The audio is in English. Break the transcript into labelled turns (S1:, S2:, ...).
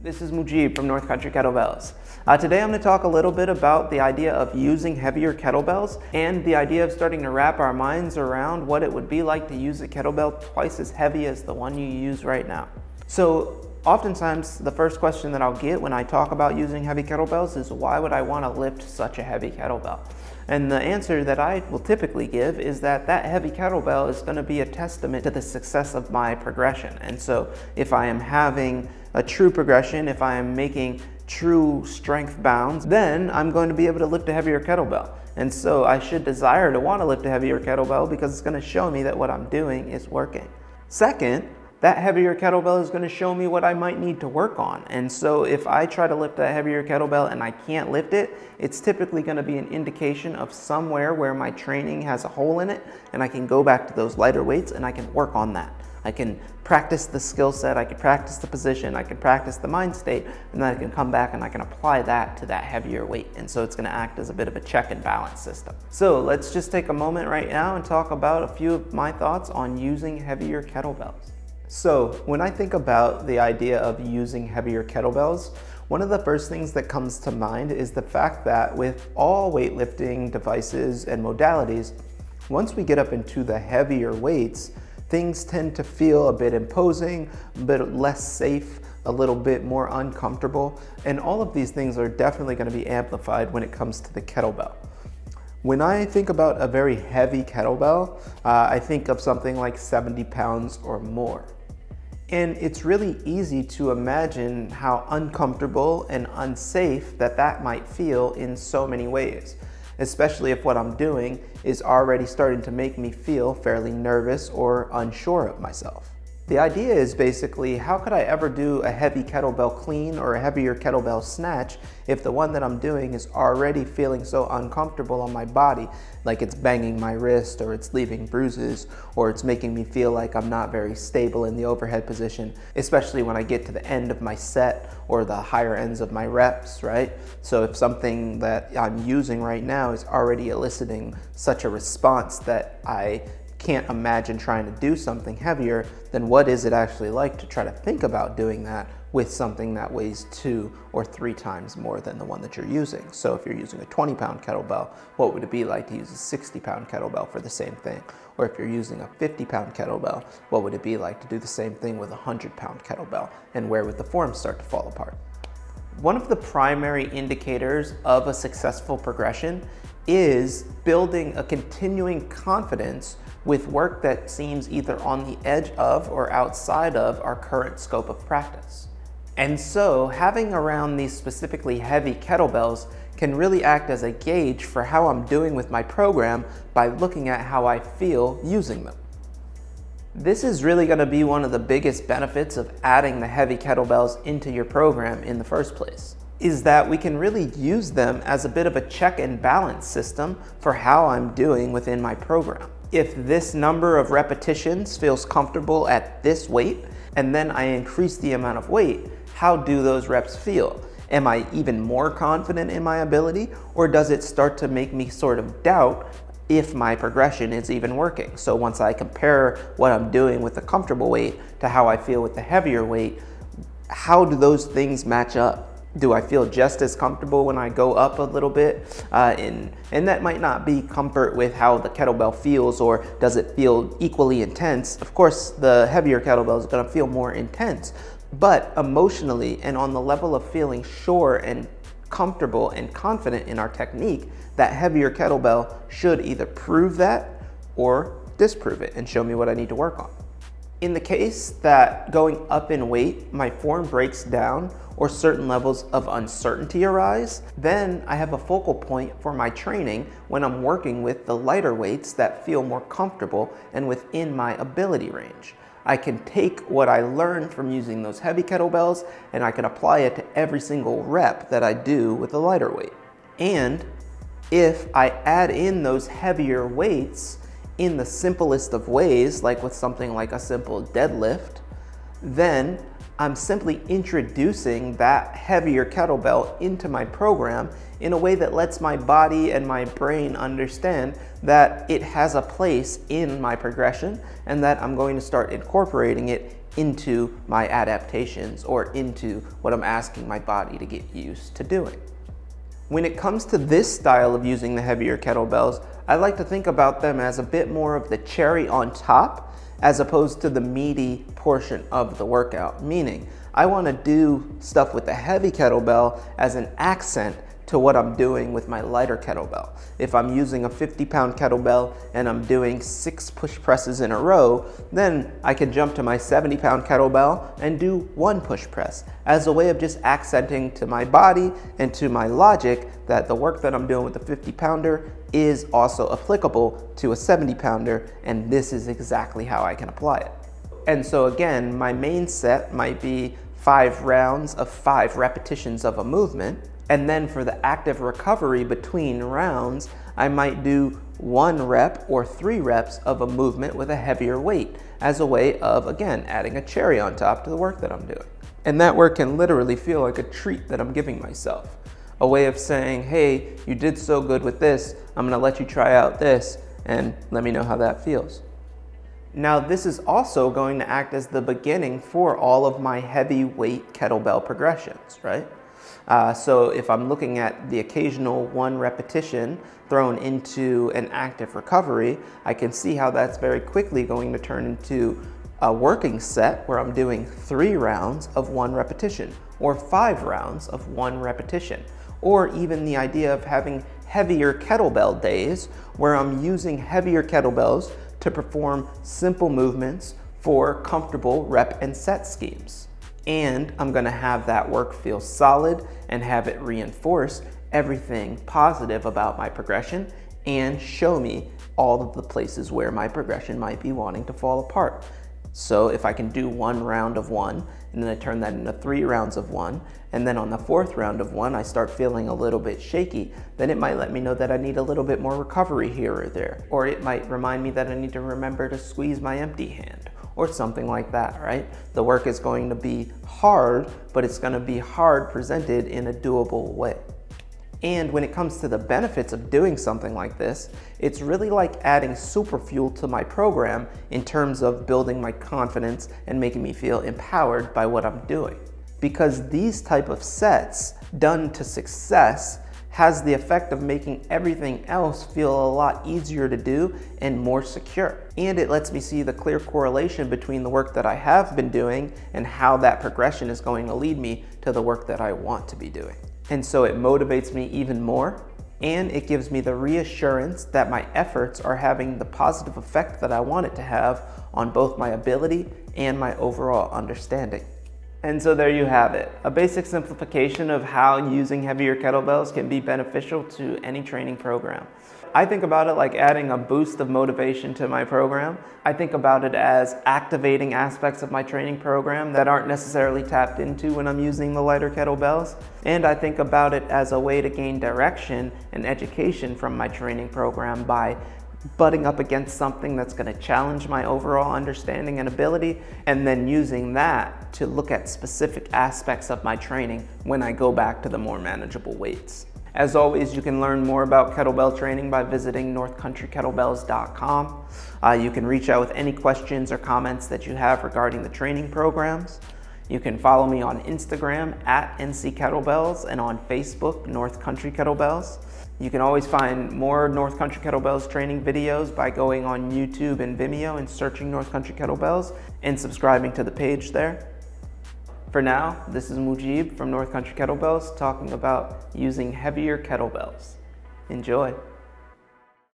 S1: This is Mujib from North Country Kettlebells. Today I'm going to talk a little bit about the idea of using heavier kettlebells and the idea of starting to wrap our minds around what it would be like to use a kettlebell twice as heavy as the one you use right now. So oftentimes the first question that I'll get when I talk about using heavy kettlebells is, why would I want to lift such a heavy kettlebell? And the answer that I will typically give is that heavy kettlebell is going to be a testament to the success of my progression. And so if I am having a true progression, if I am making true strength bounds, then I'm going to be able to lift a heavier kettlebell. And so I should desire to want to lift a heavier kettlebell because it's going to show me that what I'm doing is working. Second, that heavier kettlebell is going to show me what I might need to work on. And so if I try to lift that heavier kettlebell and I can't lift it, it's typically going to be an indication of somewhere where my training has a hole in it, and I can go back to those lighter weights and I can work on that. I can practice the skill set, I can practice the position, I can practice the mind state, and then I can come back and I can apply that to that heavier weight. And so it's going to act as a bit of a check and balance system. So let's just take a moment right now and talk about a few of my thoughts on using heavier kettlebells. So when I think about the idea of using heavier kettlebells, one of the first things that comes to mind is the fact that with all weightlifting devices and modalities, once we get up into the heavier weights, things tend to feel a bit imposing, a bit less safe, a little bit more uncomfortable, and all of these things are definitely going to be amplified when it comes to the kettlebell. When I think about a very heavy kettlebell, I think of something like 70 pounds or more. And it's really easy to imagine how uncomfortable and unsafe that might feel in so many ways, especially if what I'm doing is already starting to make me feel fairly nervous or unsure of myself. The idea is basically, how could I ever do a heavy kettlebell clean or a heavier kettlebell snatch if the one that I'm doing is already feeling so uncomfortable on my body, like it's banging my wrist, or it's leaving bruises, or it's making me feel like I'm not very stable in the overhead position, especially when I get to the end of my set or the higher ends of my reps, right? So if something that I'm using right now is already eliciting such a response that I can't imagine trying to do something heavier, then what is it actually like to try to think about doing that with something that weighs 2 or 3 times more than the one that you're using? So if you're using a 20-pound kettlebell, what would it be like to use a 60-pound kettlebell for the same thing? Or if you're using a 50-pound kettlebell, what would it be like to do the same thing with a 100-pound kettlebell? And where would the forms start to fall apart? One of the primary indicators of a successful progression is building a continuing confidence with work that seems either on the edge of or outside of our current scope of practice. And so having around these specifically heavy kettlebells can really act as a gauge for how I'm doing with my program by looking at how I feel using them. This is really going to be one of the biggest benefits of adding the heavy kettlebells into your program in the first place, is that we can really use them as a bit of a check and balance system for how I'm doing within my program. If this number of repetitions feels comfortable at this weight, and then I increase the amount of weight, how do those reps feel? Am I even more confident in my ability, or does it start to make me sort of doubt if my progression is even working? So once I compare what I'm doing with the comfortable weight to how I feel with the heavier weight, how do those things match up? Do I feel just as comfortable when I go up a little bit? And that might not be comfort with how the kettlebell feels, or does it feel equally intense? Of course, the heavier kettlebell is going to feel more intense, but emotionally and on the level of feeling sure and comfortable and confident in our technique, that heavier kettlebell should either prove that or disprove it and show me what I need to work on. In the case that going up in weight, my form breaks down or certain levels of uncertainty arise, then I have a focal point for my training when I'm working with the lighter weights that feel more comfortable and within my ability range. I can take what I learned from using those heavy kettlebells and I can apply it to every single rep that I do with the lighter weight. And if I add in those heavier weights in the simplest of ways, like with something like a simple deadlift, then I'm simply introducing that heavier kettlebell into my program in a way that lets my body and my brain understand that it has a place in my progression and that I'm going to start incorporating it into my adaptations or into what I'm asking my body to get used to doing. When it comes to this style of using the heavier kettlebells, I like to think about them as a bit more of the cherry on top as opposed to the meaty portion of the workout. Meaning, I want to do stuff with the heavy kettlebell as an accent to what I'm doing with my lighter kettlebell. If I'm using a 50-pound kettlebell and I'm doing 6 push presses in a row, then I can jump to my 70-pound kettlebell and do 1 push press as a way of just accenting to my body and to my logic that the work that I'm doing with the 50-pounder is also applicable to a 70-pounder, and this is exactly how I can apply it. And so again, my main set might be 5 rounds of 5 repetitions of a movement. And then for the active recovery between rounds, I might do 1 rep or 3 reps of a movement with a heavier weight as a way of, again, adding a cherry on top to the work that I'm doing. And that work can literally feel like a treat that I'm giving myself. A way of saying, hey, you did so good with this, I'm gonna let you try out this and let me know how that feels. Now, this is also going to act as the beginning for all of my heavyweight kettlebell progressions, right? So if I'm looking at the occasional 1 repetition thrown into an active recovery, I can see how that's very quickly going to turn into a working set where I'm doing 3 rounds of 1 repetition, or 5 rounds of 1 repetition, or even the idea of having heavier kettlebell days where I'm using heavier kettlebells to perform simple movements for comfortable rep and set schemes. And I'm gonna have that work feel solid and have it reinforce everything positive about my progression and show me all of the places where my progression might be wanting to fall apart. So if I can do 1 round of 1, and then I turn that into 3 rounds of 1, and then on the 4th round of 1, I start feeling a little bit shaky, then it might let me know that I need a little bit more recovery here or there. Or it might remind me that I need to remember to squeeze my empty hand, or something like that, right? The work is going to be hard, but it's gonna be hard presented in a doable way. And when it comes to the benefits of doing something like this, it's really like adding super fuel to my program in terms of building my confidence and making me feel empowered by what I'm doing. Because these type of sets done to success has the effect of making everything else feel a lot easier to do and more secure. And it lets me see the clear correlation between the work that I have been doing and how that progression is going to lead me to the work that I want to be doing. And so it motivates me even more, and it gives me the reassurance that my efforts are having the positive effect that I want it to have on both my ability and my overall understanding. And so there you have it, a basic simplification of how using heavier kettlebells can be beneficial to any training program. I think about it like adding a boost of motivation to my program. I think about it as activating aspects of my training program that aren't necessarily tapped into when I'm using the lighter kettlebells. And I think about it as a way to gain direction and education from my training program by butting up against something that's going to challenge my overall understanding and ability, and then using that to look at specific aspects of my training when I go back to the more manageable weights. As always, you can learn more about kettlebell training by visiting northcountrykettlebells.com. You can reach out with any questions or comments that you have regarding the training programs. You can follow me on Instagram at NC Kettlebells and on Facebook, North Country Kettlebells. You can always find more North Country Kettlebells training videos by going on YouTube and Vimeo and searching North Country Kettlebells and subscribing to the page there. For now, this is Mujib from North Country Kettlebells talking about using heavier kettlebells. Enjoy.